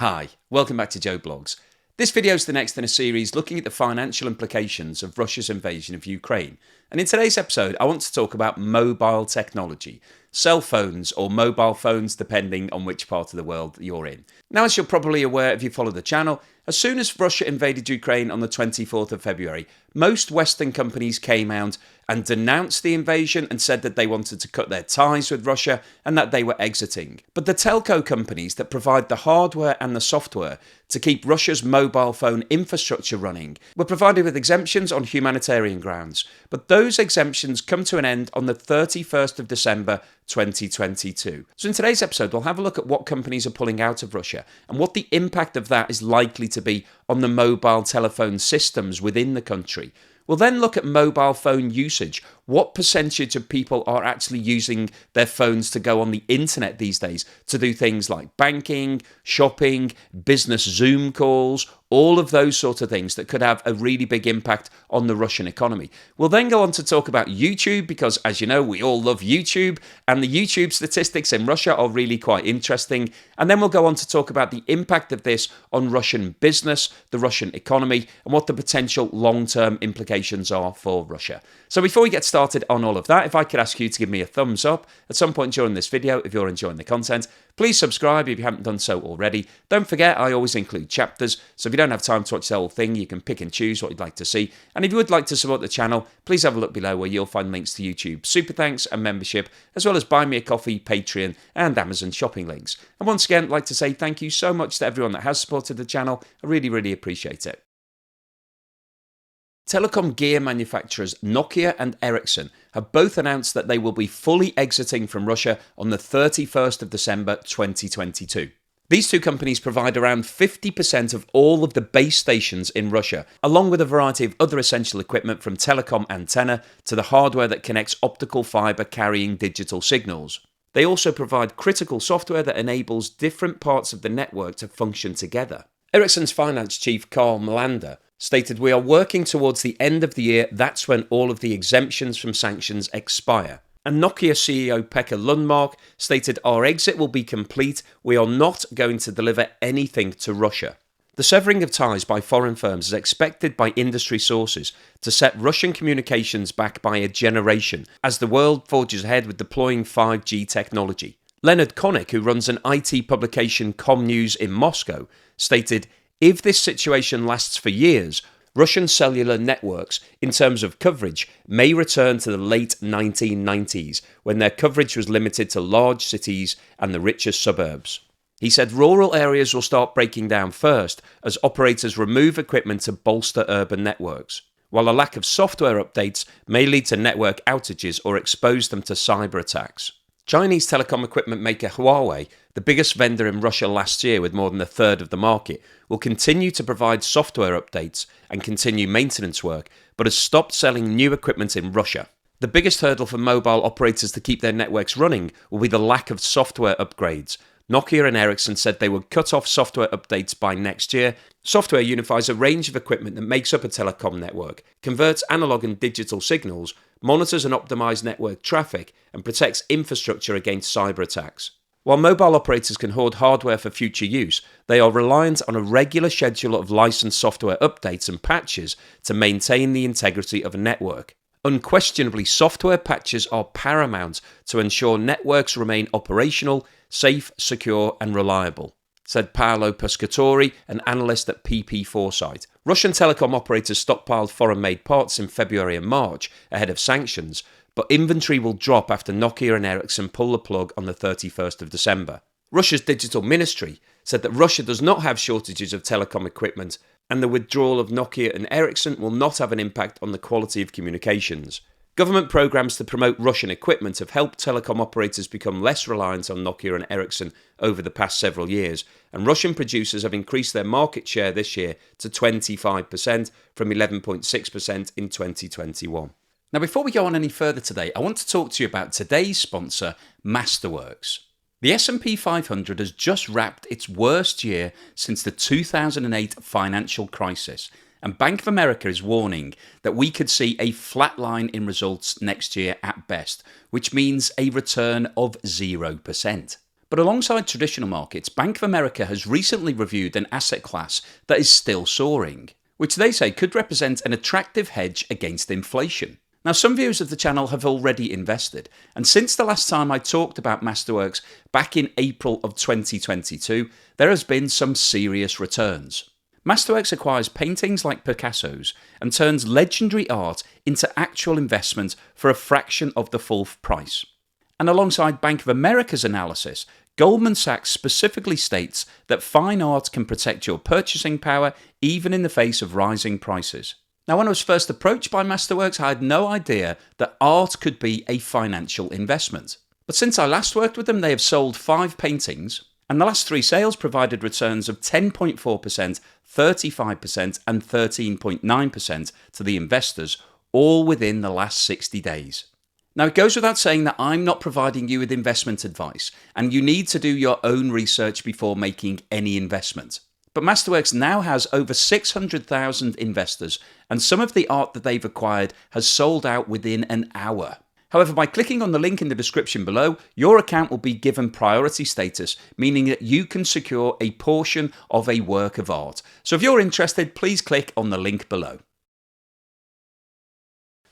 Hi, welcome back to Joe Blogs. This video is the next in a series looking at the financial implications of Russia's invasion of Ukraine. And in today's episode, I want to talk about mobile technology, cell phones or mobile phones depending on which part of the world you're in. Now, as you're probably aware if you follow the channel, as soon as Russia invaded Ukraine on the 24th of February, most Western companies came out and denounced the invasion and said that they wanted to cut their ties with Russia and that they were exiting. But the telco companies that provide the hardware and the software to keep Russia's mobile phone infrastructure running were provided with exemptions on humanitarian grounds. But those exemptions come to an end on the 31st of December 2022. So in today's episode, we'll have a look at what companies are pulling out of Russia and what the impact of that is likely to be on the mobile telephone systems within the country. We'll then look at mobile phone usage. What percentage of people are actually using their phones to go on the internet these days to do things like banking, shopping, business Zoom calls, all of those sort of things that could have a really big impact on the Russian economy. We'll then go on to talk about YouTube because, as you know, we all love YouTube, and the YouTube statistics in Russia are really quite interesting. And then we'll go on to talk about the impact of this on Russian business, the Russian economy, and what the potential long-term implications are for Russia. So before we get started on all of that, if I could ask you to give me a thumbs up at some point during this video if you're enjoying the content. Please subscribe if you haven't done so already. Don't forget, I always include chapters, so if you don't have time to watch the whole thing, you can pick and choose what you'd like to see. And if you would like to support the channel, please have a look below where you'll find links to YouTube Super Thanks and membership, as well as Buy Me a Coffee, Patreon, and Amazon shopping links. And once again, I'd like to say thank you so much to everyone that has supported the channel. I really, really appreciate it. Telecom gear manufacturers Nokia and Ericsson have both announced that they will be fully exiting from Russia on the 31st of December 2022. These two companies provide around 50% of all of the base stations in Russia, along with a variety of other essential equipment from telecom antenna to the hardware that connects optical fiber carrying digital signals. They also provide critical software that enables different parts of the network to function together. Ericsson's finance chief Carl Melander stated, "We are working towards the end of the year. That's when all of the exemptions from sanctions expire." And Nokia CEO Pekka Lundmark stated, "Our exit will be complete. We are not going to deliver anything to Russia." The severing of ties by foreign firms is expected by industry sources to set Russian communications back by a generation as the world forges ahead with deploying 5G technology. Leonard Konik, who runs an IT publication ComNews in Moscow, stated, "If this situation lasts for years, Russian cellular networks, in terms of coverage, may return to the late 1990s, when their coverage was limited to large cities and the richest suburbs." He said rural areas will start breaking down first as operators remove equipment to bolster urban networks, while a lack of software updates may lead to network outages or expose them to cyber attacks. Chinese telecom equipment maker Huawei, the biggest vendor in Russia last year with more than a third of the market, will continue to provide software updates and continue maintenance work, but has stopped selling new equipment in Russia. The biggest hurdle for mobile operators to keep their networks running will be the lack of software upgrades. Nokia and Ericsson said they would cut off software updates by next year. Software unifies a range of equipment that makes up a telecom network, converts analog and digital signals, monitors and optimizes network traffic, and protects infrastructure against cyber attacks. While mobile operators can hoard hardware for future use, they are reliant on a regular schedule of licensed software updates and patches to maintain the integrity of a network. Unquestionably, software patches are paramount to ensure networks remain operational, safe, secure, and reliable, said Paolo Pescatori, an analyst at PP Foresight. Russian telecom operators stockpiled foreign-made parts in February and March ahead of sanctions, but inventory will drop after Nokia and Ericsson pull the plug on the 31st of December. Russia's digital ministry said that Russia does not have shortages of telecom equipment, and the withdrawal of Nokia and Ericsson will not have an impact on the quality of communications. Government programs to promote Russian equipment have helped telecom operators become less reliant on Nokia and Ericsson over the past several years, and Russian producers have increased their market share this year to 25% from 11.6% in 2021. Now, before we go on any further today, I want to talk to you about today's sponsor, Masterworks. The S&P 500 has just wrapped its worst year since the 2008 financial crisis, and Bank of America is warning that we could see a flat line in results next year at best, which means a return of 0%. But alongside traditional markets, Bank of America has recently reviewed an asset class that is still soaring, which they say could represent an attractive hedge against inflation. Now, some viewers of the channel have already invested, and since the last time I talked about Masterworks back in April of 2022, there has been some serious returns. Masterworks acquires paintings like Picasso's and turns legendary art into actual investment for a fraction of the full price. And alongside Bank of America's analysis, Goldman Sachs specifically states that fine art can protect your purchasing power even in the face of rising prices. Now, when I was first approached by Masterworks, I had no idea that art could be a financial investment. But since I last worked with them, they have sold 5 paintings, and the last 3 sales provided returns of 10.4%, 35%, and 13.9% to the investors, all within the last 60 days. Now, it goes without saying that I'm not providing you with investment advice, and you need to do your own research before making any investment. But Masterworks now has over 600,000 investors, and some of the art that they've acquired has sold out within an hour. However, by clicking on the link in the description below, your account will be given priority status, meaning that you can secure a portion of a work of art. So if you're interested, please click on the link below.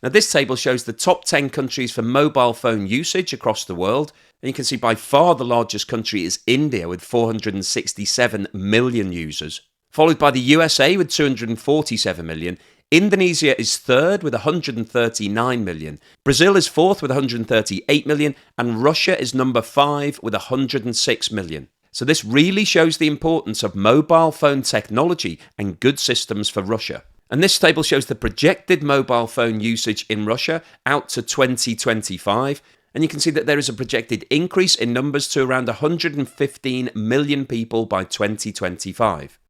Now, this table shows the top 10 countries for mobile phone usage across the world. And you can see by far the largest country is India with 467 million users, followed by the USA with 247 million. Indonesia is third with 139 million. Brazil is fourth with 138 million. And Russia is number 5 with 106 million. So this really shows the importance of mobile phone technology and good systems for Russia. And this table shows the projected mobile phone usage in Russia out to 2025. And you can see that there is a projected increase in numbers to around 115 million people by 2025.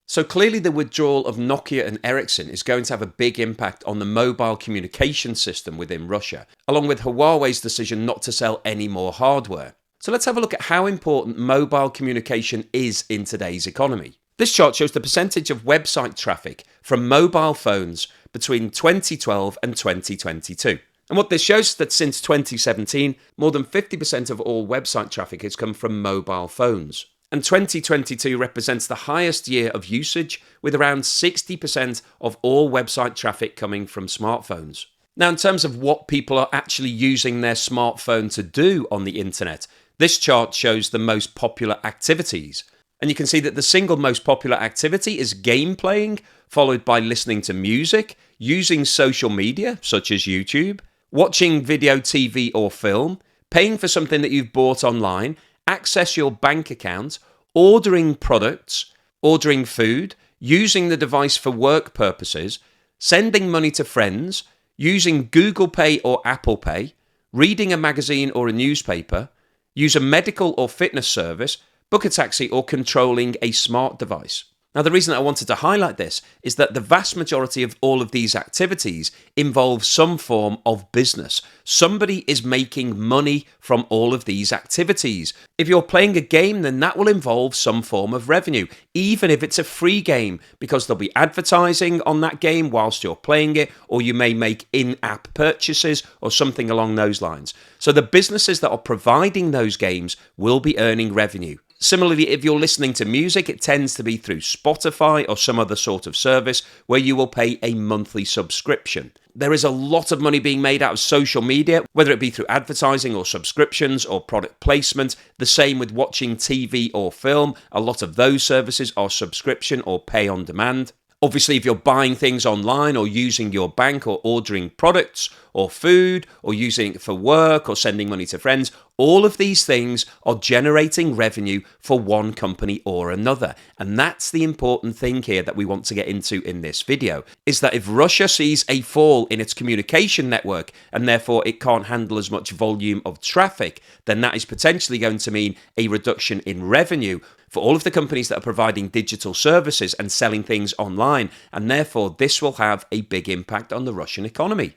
So clearly the withdrawal of Nokia and Ericsson is going to have a big impact on the mobile communication system within Russia, along with Huawei's decision not to sell any more hardware. So let's have a look at how important mobile communication is in today's economy. This chart shows the percentage of website traffic from mobile phones between 2012 and 2022. And what this shows is that since 2017, more than 50% of all website traffic has come from mobile phones. And 2022 represents the highest year of usage, with around 60% of all website traffic coming from smartphones. Now, in terms of what people are actually using their smartphone to do on the internet, this chart shows the most popular activities. And you can see that the single most popular activity is game playing, followed by listening to music, using social media, such as YouTube, watching video, TV or film, paying for something that you've bought online, access your bank account, ordering products, ordering food, using the device for work purposes, sending money to friends, using Google Pay or Apple Pay, reading a magazine or a newspaper, use a medical or fitness service, book a taxi, or controlling a smart device. Now, the reason I wanted to highlight this is that the vast majority of all of these activities involve some form of business. Somebody is making money from all of these activities. If you're playing a game, then that will involve some form of revenue, even if it's a free game, because there'll be advertising on that game whilst you're playing it, or you may make in-app purchases or something along those lines. So the businesses that are providing those games will be earning revenue. Similarly, if you're listening to music, it tends to be through Spotify or some other sort of service where you will pay a monthly subscription. There is a lot of money being made out of social media, whether it be through advertising or subscriptions or product placement. The same with watching TV or film. A lot of those services are subscription or pay on demand. Obviously, if you're buying things online or using your bank or ordering products or food or using it for work or sending money to friends, all of these things are generating revenue for one company or another. And that's the important thing here that we want to get into in this video, is that if Russia sees a fall in its communication network and therefore it can't handle as much volume of traffic, then that is potentially going to mean a reduction in revenue for all of the companies that are providing digital services and selling things online, and therefore this will have a big impact on the Russian economy.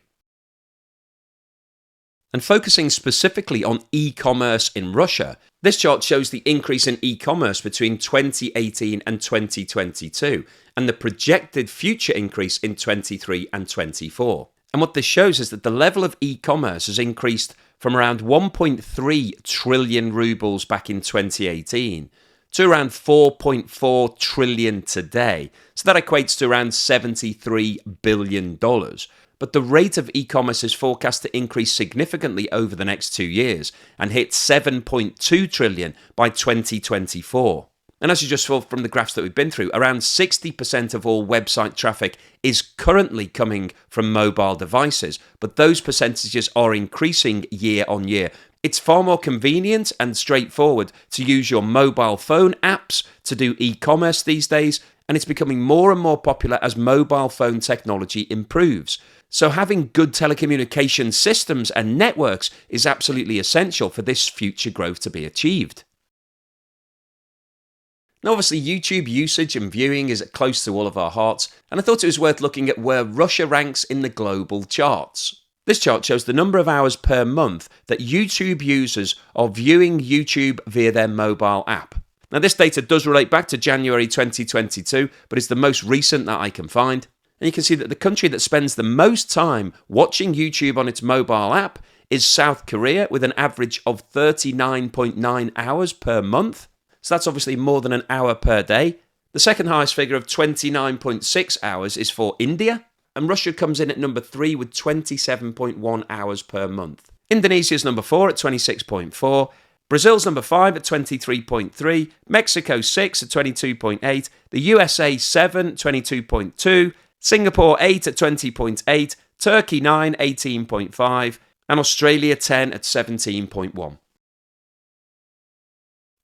And focusing specifically on e-commerce in Russia, this chart shows the increase in e-commerce between 2018 and 2022, and the projected future increase in 23 and 24. And what this shows is that the level of e-commerce has increased from around 1.3 trillion rubles back in 2018 to around 4.4 trillion today. So that equates to around $73 billion. But the rate of e-commerce is forecast to increase significantly over the next 2 years and hit 7.2 trillion by 2024. And as you just saw from the graphs that we've been through, around 60% of all website traffic is currently coming from mobile devices, but those percentages are increasing year on year. It's far more convenient and straightforward to use your mobile phone apps to do e-commerce these days, and it's becoming more and more popular as mobile phone technology improves. So having good telecommunication systems and networks is absolutely essential for this future growth to be achieved. Now, obviously, YouTube usage and viewing is close to all of our hearts, and I thought it was worth looking at where Russia ranks in the global charts. This chart shows the number of hours per month that YouTube users are viewing YouTube via their mobile app. Now, this data does relate back to January 2022, but it's the most recent that I can find. And you can see that the country that spends the most time watching YouTube on its mobile app is South Korea, with an average of 39.9 hours per month. So that's obviously more than an hour per day. The second highest figure of 29.6 hours is for India, and Russia comes in at number 3 with 27.1 hours per month. Indonesia's number 4 at 26.4, Brazil's number 5 at 23.3, Mexico 6 at 22.8, the USA 7 22.2, Singapore 8 at 20.8, Turkey 9 18.5, and Australia 10 at 17.1.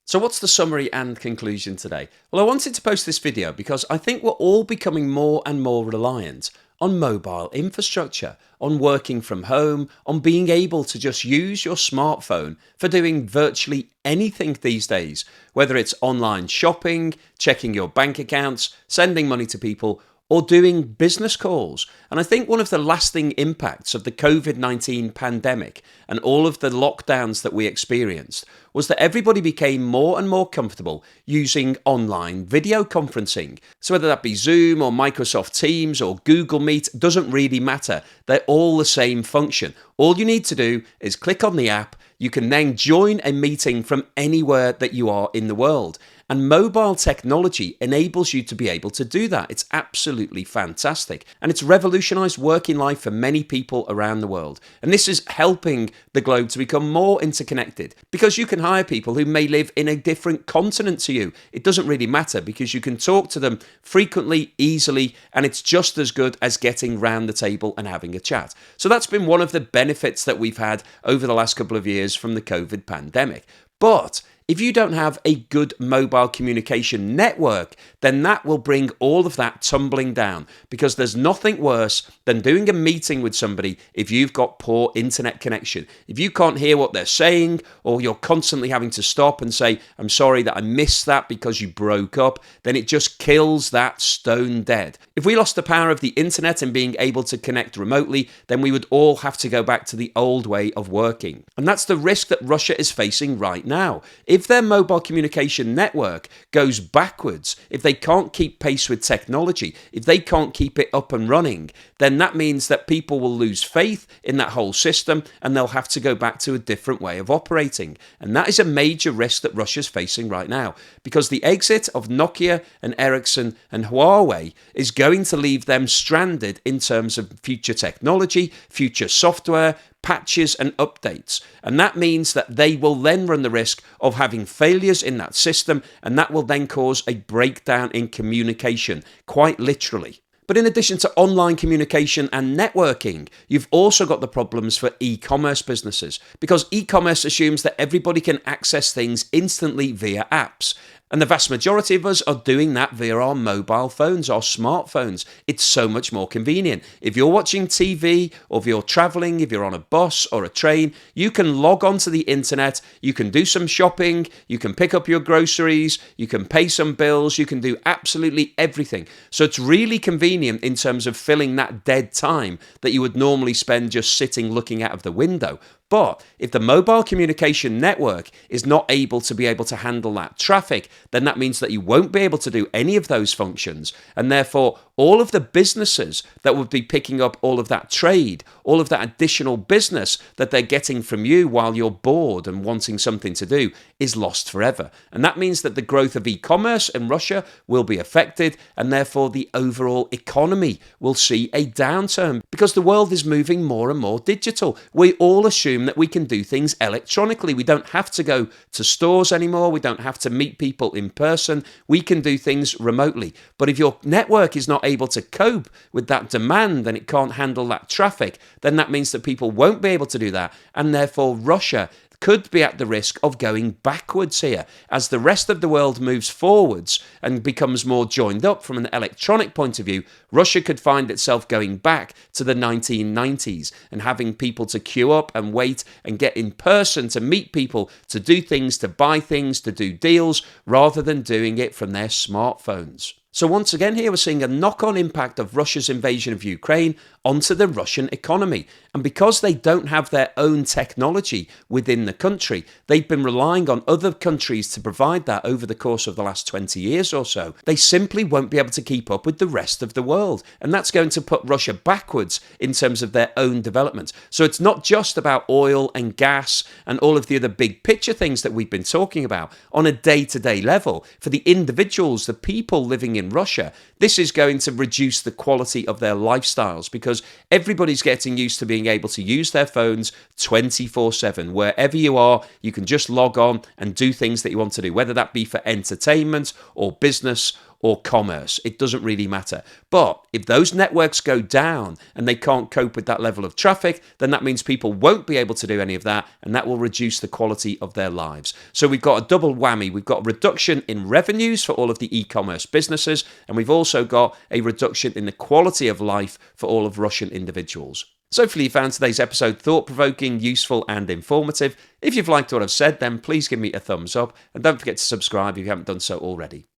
So what's the summary and conclusion today? Well, I wanted to post this video because I think we're all becoming more and more reliant on mobile infrastructure, on working from home, on being able to just use your smartphone for doing virtually anything these days, whether it's online shopping, checking your bank accounts, sending money to people, or doing business calls. And I think one of the lasting impacts of the COVID-19 pandemic and all of the lockdowns that we experienced was that everybody became more and more comfortable using online video conferencing. So whether that be Zoom or Microsoft Teams or Google Meet, doesn't really matter. They're all the same function. All you need to do is click on the app. You can then join a meeting from anywhere that you are in the world. And mobile technology enables you to be able to do that. It's absolutely fantastic. And it's revolutionized working life for many people around the world. And this is helping the globe to become more interconnected, because you can hire people who may live in a different continent to you. It doesn't really matter, because you can talk to them frequently, easily, and it's just as good as getting round the table and having a chat. So that's been one of the benefits that we've had over the last couple of years from the COVID pandemic. But if you don't have a good mobile communication network, then that will bring all of that tumbling down, because there's nothing worse than doing a meeting with somebody if you've got poor internet connection. If you can't hear what they're saying, or you're constantly having to stop and say, I'm sorry that I missed that because you broke up, then it just kills that stone dead. If we lost the power of the internet and being able to connect remotely, then we would all have to go back to the old way of working. And that's the risk that Russia is facing right now. If their mobile communication network goes backwards, if they can't keep pace with technology, if they can't keep it up and running, then that means that people will lose faith in that whole system and they'll have to go back to a different way of operating. And that is a major risk that Russia's facing right now, because the exit of Nokia and Ericsson and Huawei is going to leave them stranded in terms of future technology, future software, patches and updates. And that means that they will then run the risk of having failures in that system, and that will then cause a breakdown in communication, quite literally. But in addition to online communication and networking, you've also got the problems for e-commerce businesses, because e-commerce assumes that everybody can access things instantly via apps. And the vast majority of us are doing that via our mobile phones, our smartphones. It's so much more convenient. If you're watching TV, or if you're traveling, if you're on a bus or a train, you can log onto the internet, you can do some shopping, you can pick up your groceries, you can pay some bills, you can do absolutely everything. So it's really convenient in terms of filling that dead time that you would normally spend just sitting looking out of the window. But if the mobile communication network is not able to handle that traffic, then that means that you won't be able to do any of those functions. And therefore, all of the businesses that would be picking up all of that trade, all of that additional business that they're getting from you while you're bored and wanting something to do is lost forever. And that means that the growth of e-commerce in Russia will be affected, and therefore the overall economy will see a downturn because the world is moving more and more digital. We all assume that we can do things electronically. We don't have to go to stores anymore. We don't have to meet people in person. We can do things remotely. But if your network is not able to cope with that demand and it can't handle that traffic, then that means that people won't be able to do that. And therefore, Russia could be at the risk of going backwards here. As the rest of the world moves forwards and becomes more joined up from an electronic point of view, Russia could find itself going back to the 1990s and having people to queue up and wait and get in person to meet people, to do things, to buy things, to do deals, rather than doing it from their smartphones. So once again here we're seeing a knock-on impact of Russia's invasion of Ukraine onto the Russian economy. And because they don't have their own technology within the country, they've been relying on other countries to provide that over the course of the last 20 years or so. They simply won't be able to keep up with the rest of the world. And that's going to put Russia backwards in terms of their own development. So it's not just about oil and gas and all of the other big picture things that we've been talking about on a day-to-day level. For the individuals, the people living in Russia, this is going to reduce the quality of their lifestyles because everybody's getting used to being able to use their phones 24/7. Wherever you are, you can just log on and do things that you want to do, whether that be for entertainment or business or commerce. It doesn't really matter. But if those networks go down and they can't cope with that level of traffic, then that means people won't be able to do any of that, and that will reduce the quality of their lives. So we've got a double whammy. We've got a reduction in revenues for all of the e-commerce businesses, and we've also got a reduction in the quality of life for all of Russian individuals. So hopefully you found today's episode thought-provoking, useful and informative. If you've liked what I've said, then please give me a thumbs up, and don't forget to subscribe if you haven't done so already.